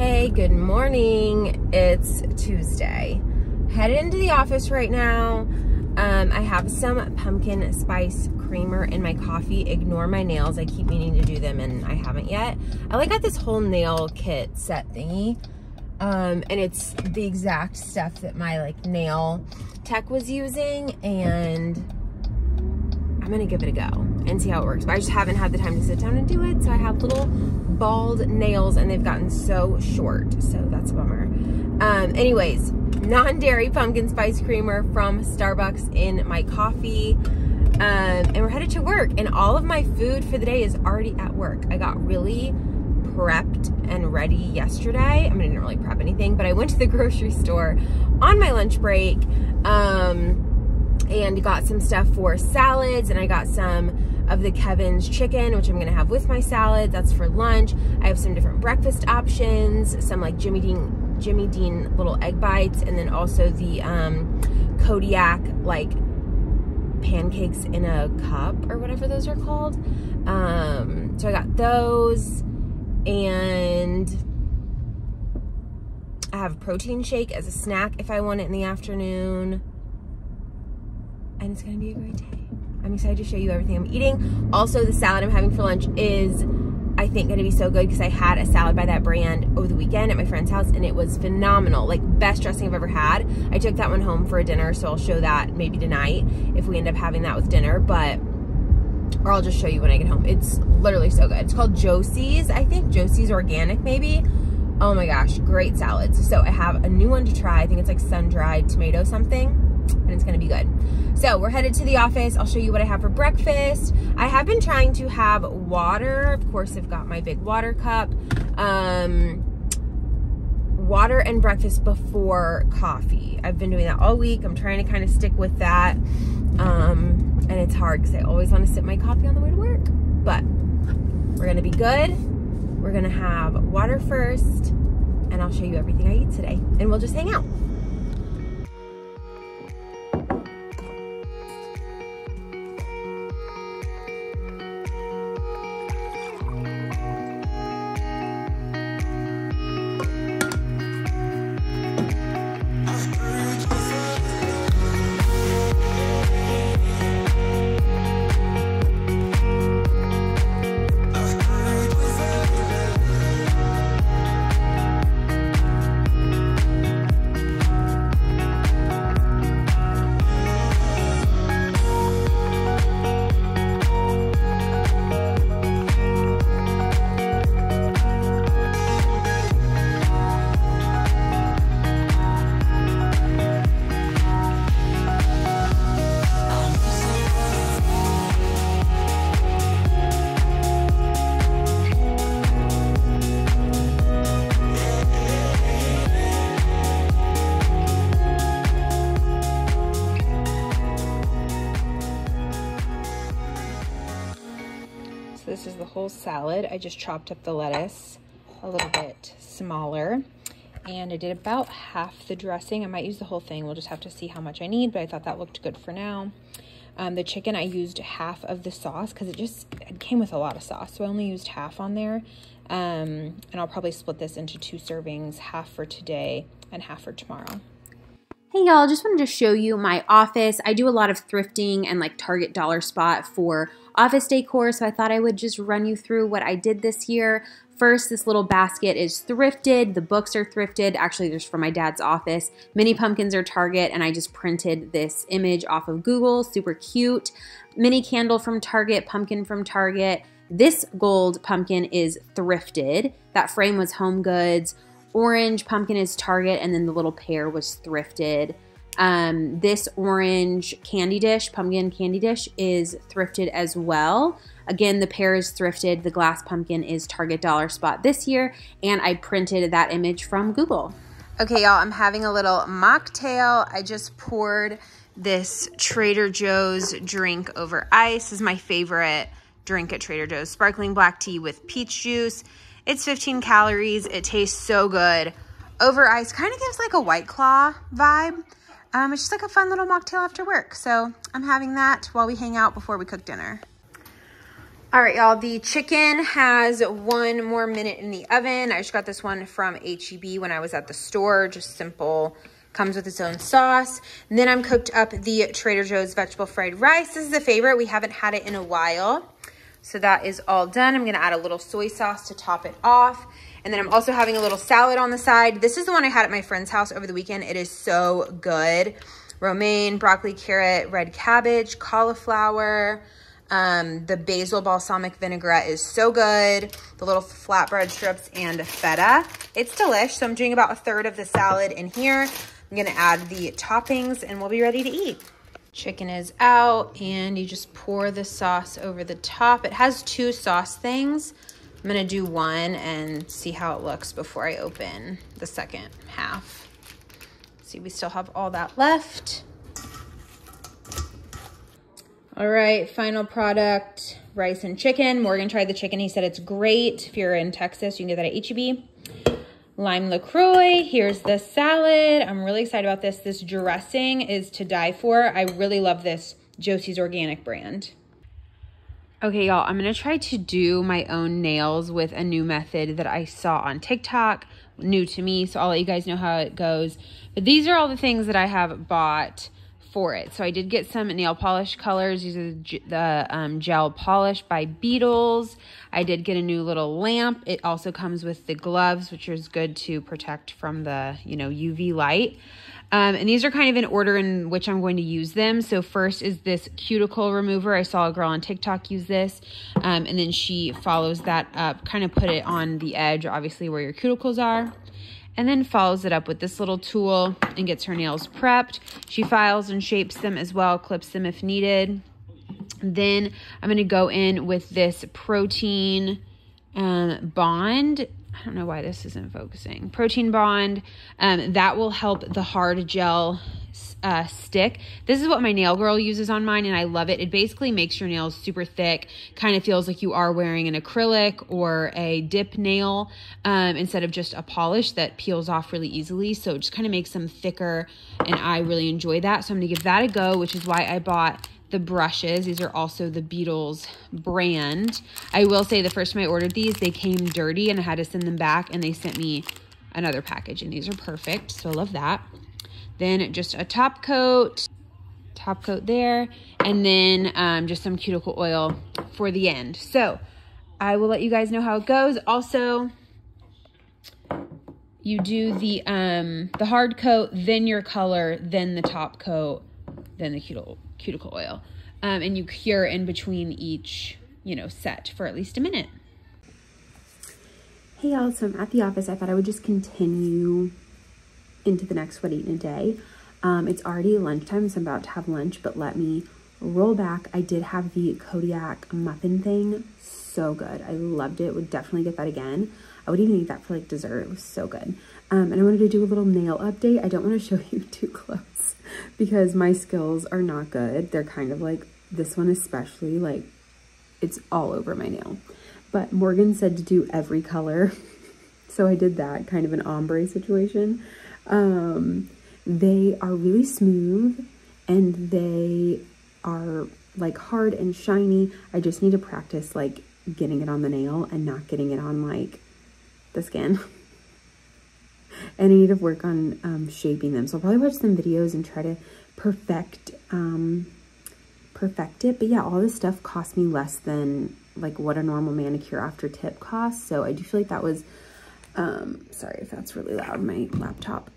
Hey, good morning. It's Tuesday. Headed into the office right now. I have some pumpkin spice creamer in my coffee. Ignore my nails. I keep meaning to do them and I haven't yet. I got this whole nail kit set thingy. And it's the exact stuff that my nail tech was using, and I'm gonna give it a go and see how it works. But I just haven't had the time to sit down and do it. So I have little bald nails and they've gotten so short. So that's a bummer. Anyways, non-dairy pumpkin spice creamer from Starbucks in my coffee. And we're headed to work, and all of my food for the day is already at work. I got really prepped and ready yesterday. I mean, I didn't really prep anything, but I went to the grocery store on my lunch break, and got some stuff for salads, and I got some of the Kevin's chicken, which I'm gonna have with my salad. That's for lunch. I have some different breakfast options, some like Jimmy Dean little egg bites, and then also the Kodiak pancakes in a cup or whatever those are called. So I got those, and I have a protein shake as a snack if I want it in the afternoon. And it's gonna be a great day. I'm excited to show you everything I'm eating. Also, the salad I'm having for lunch is, I think, gonna be so good because I had a salad by that brand over the weekend at my friend's house and it was phenomenal. Best dressing I've ever had. I took that one home for a dinner, so I'll show that maybe tonight if we end up having that with dinner, or I'll just show you when I get home. It's literally so good. It's called Josie's, I think. Josie's Organic, maybe. Oh my gosh, great salads. So I have a new one to try. I think it's like sun-dried tomato something, and it's gonna be good. So we're headed to the office. I'll show you what I have for breakfast. I have been trying to have water. Of course, I've got my big water cup. Water and breakfast before coffee. I've been doing that all week. I'm trying to kind of stick with that. And it's hard because I always want to sip my coffee on the way to work. But we're gonna be good. We're gonna have water first, and I'll show you everything I eat today. And we'll just hang out. This is the whole salad. I just chopped up the lettuce a little bit smaller, and I did about half the dressing. I might use the whole thing. We'll just have to see how much I need, but I thought that looked good for now. The chicken, I used half of the sauce because it came with a lot of sauce, so I only used half on there. And I'll probably split this into 2 servings, half for today and half for tomorrow. Hey y'all, just wanted to show you my office. I do a lot of thrifting and Target Dollar Spot for office decor, so I thought I would just run you through what I did this year. First, this little basket is thrifted. The books are thrifted. Actually, there's from my dad's office. Mini pumpkins are Target, and I just printed this image off of Google. Super cute. Mini candle from Target, pumpkin from Target. This gold pumpkin is thrifted. That frame was Home Goods. Orange pumpkin is Target, and then the little pear was thrifted. This orange candy dish, pumpkin candy dish, is thrifted as well. Again, the pear is thrifted. The glass pumpkin is Target Dollar Spot this year, and I printed that image from Google. Okay, y'all, I'm having a little mocktail. I just poured this Trader Joe's drink over ice. This is my favorite drink at Trader Joe's. Sparkling black tea with peach juice. It's 15 calories. It tastes so good. Over ice, kind of gives a White Claw vibe. It's just a fun little mocktail after work. So I'm having that while we hang out before we cook dinner. All right, y'all, the chicken has 1 more minute in the oven. I just got this one from H-E-B when I was at the store, just simple, comes with its own sauce. And then I'm cooked up the Trader Joe's vegetable fried rice. This is a favorite. We haven't had it in a while. So that is all done. I'm gonna add a little soy sauce to top it off. And then I'm also having a little salad on the side. This is the one I had at my friend's house over the weekend. It is so good. Romaine, broccoli, carrot, red cabbage, cauliflower. The basil balsamic vinaigrette is so good. The little flatbread strips and feta. It's delish. So I'm doing about 1/3 of the salad in here. I'm gonna add the toppings and we'll be ready to eat. Chicken is out and you just pour the sauce over the top. It has 2 sauce things. I'm gonna do one and see how it looks before I open the second half. See, we still have all that left. All right, final product, rice and chicken. Morgan tried the chicken. He said it's great. If you're in Texas, you can get that at H-E-B. Lime LaCroix. Here's the salad. I'm really excited about this. This dressing is to die for. I really love this Josie's Organic brand. Okay, y'all, I'm gonna try to do my own nails with a new method that I saw on TikTok, new to me, so I'll let you guys know how it goes. But these are all the things that I have bought for it. So I did get some nail polish colors. These are the gel polish by Beetles. I did get a new little lamp. It also comes with the gloves, which is good to protect from the, you know, UV light. And these are kind of in order in which I'm going to use them. So first is this cuticle remover. I saw a girl on TikTok use this. And then she follows that up, kind of put it on the edge, obviously where your cuticles are. And then follows it up with this little tool and gets her nails prepped. She files and shapes them as well, clips them if needed. Then I'm going to go in with this Protein Bond. I don't know why this isn't focusing. Protein Bond. That will help the hard gel stick. This is what my nail girl uses on mine and I love it. It basically makes your nails super thick, kind of feels like you are wearing an acrylic or a dip nail instead of just a polish that peels off really easily. So it just kind of makes them thicker and I really enjoy that. So I'm gonna give that a go, which is why I bought the brushes. These are also the Beetles brand. I will say the first time I ordered these, they came dirty and I had to send them back and they sent me another package and these are perfect. So I love that. Then just a top coat there, and then just some cuticle oil for the end. So I will let you guys know how it goes. Also, you do the hard coat, then your color, then the top coat, then the cuticle oil, and you cure in between each, you know, set for at least a minute. Hey y'all, so I'm at the office. I thought I would just continue into the next What Eatin' a Day. It's already lunchtime, so I'm about to have lunch, but let me roll back. I did have the Kodiak muffin thing. So good. I loved it. Would definitely get that again. I would even eat that for like dessert. It was so good. And I wanted to do a little nail update. I don't want to show you too close because my skills are not good. They're kind of like, this one especially, like it's all over my nail. But Morgan said to do every color. So I did that, kind of an ombre situation. They are really smooth and they are like hard and shiny. I just need to practice like getting it on the nail and not getting it on like the skin. And I need to work on shaping them. So I'll probably watch some videos and try to perfect it. But yeah, all this stuff cost me less than like what a normal manicure after tip costs. So I do feel like that was, sorry if that's really loud, my laptop.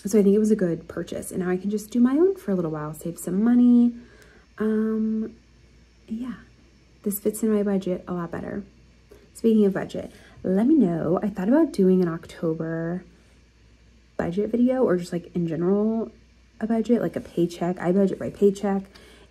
So I think it was a good purchase and now I can just do my own for a little while, save some money. Yeah, this fits in my budget a lot better. Speaking of budget, let me know. I thought about doing an October budget video or just like in general, a budget, like a paycheck. I budget by paycheck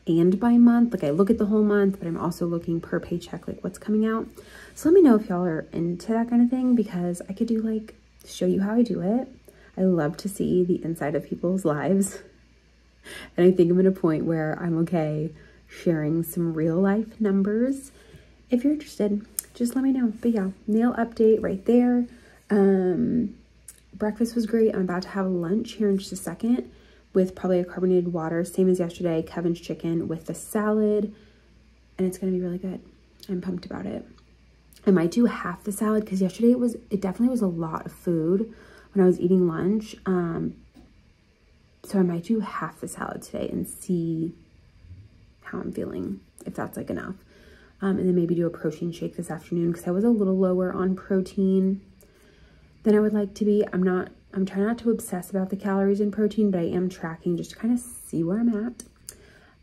and by month. Like I look at the whole month, but I'm also looking per paycheck, like what's coming out. So let me know if y'all are into that kind of thing because I could do like, show you how I do it. I love to see the inside of people's lives. And I think I'm at a point where I'm okay sharing some real life numbers. If you're interested, just let me know. But yeah, nail update right there. Breakfast was great. I'm about to have lunch here in just a second with probably a carbonated water, same as yesterday, Kevin's chicken with the salad. and it's going to be really good. I'm pumped about it. I might do half the salad because yesterday it definitely was a lot of food when I was eating lunch. So I might do half the salad today and see how I'm feeling, if that's like enough. And then maybe do a protein shake this afternoon because I was a little lower on protein than I would like to be. I'm trying not to obsess about the calories in protein, but I am tracking just to kind of see where I'm at.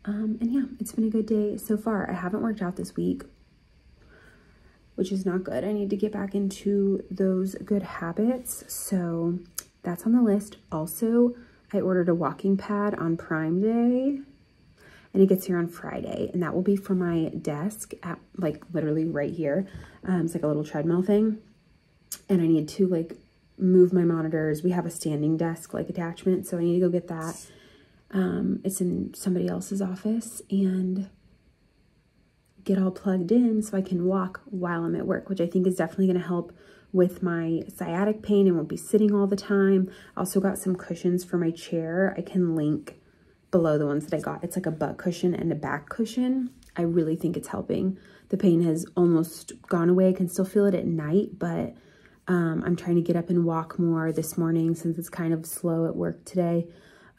And yeah, it's been a good day so far. I haven't worked out this week, which is not good. I need to get back into those good habits. So that's on the list. Also, I ordered a walking pad on Prime Day, and it gets here on Friday, and that will be for my desk at like literally right here. It's like a little treadmill thing, and I need to like move my monitors. We have a standing desk like attachment, so I need to go get that. It's in somebody else's office, and get all plugged in so I can walk while I'm at work, which I think is definitely going to help with my sciatic pain and won't be sitting all the time. Also got some cushions for my chair. I can link below the ones that I got. It's like a butt cushion and a back cushion. I really think it's helping. The pain has almost gone away. I can still feel it at night, but I'm trying to get up and walk more this morning since it's kind of slow at work today.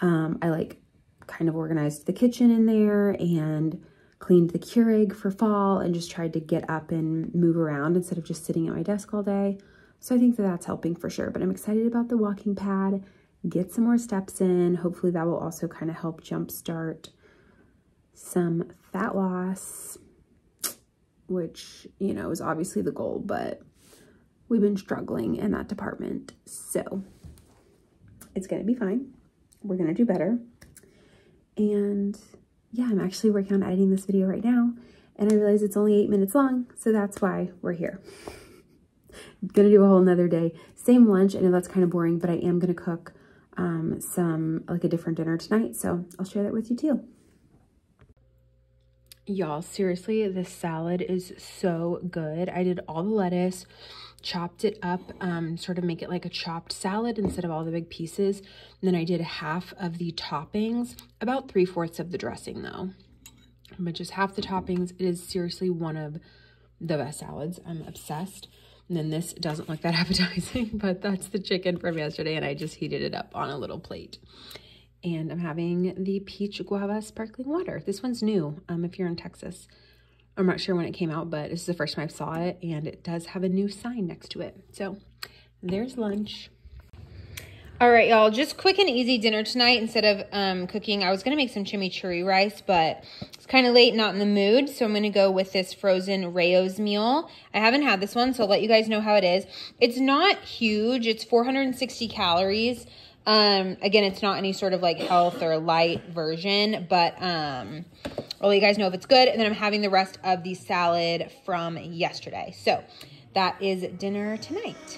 I like kind of organized the kitchen in there and cleaned the Keurig for fall and just tried to get up and move around instead of just sitting at my desk all day. So I think that that's helping for sure, but I'm excited about the walking pad, get some more steps in. Hopefully that will also kind of help jumpstart some fat loss, which, you know, is obviously the goal, but we've been struggling in that department. So it's going to be fine. We're going to do better. And yeah, I'm actually working on editing this video right now, and I realize it's only 8 minutes long, so that's why we're here. I'm gonna do a whole nother day. Same lunch. I know that's kind of boring, but I am gonna cook like a different dinner tonight, so I'll share that with you too. Y'all, seriously, this salad is so good. I did all the lettuce, chopped it up, sort of make it like a chopped salad instead of all the big pieces. And then I did half of the toppings, about 3/4 of the dressing though, but just half the toppings. It is seriously one of the best salads. I'm obsessed. And then this doesn't look that appetizing, but that's the chicken from yesterday, and I just heated it up on a little plate. And I'm having the peach guava sparkling water. This one's new, if you're in Texas. I'm not sure when it came out, but this is the first time I saw it, and it does have a new sign next to it. So there's lunch. All right, y'all, just quick and easy dinner tonight instead of cooking. I was going to make some chimichurri rice, but it's kind of late, not in the mood. So I'm going to go with this frozen Rao's meal. I haven't had this one, so I'll let you guys know how it is. It's not huge. It's 460 calories. Again, it's not any sort of like health or light version, but I'll let you guys know if it's good. And then I'm having the rest of the salad from yesterday. So that is dinner tonight.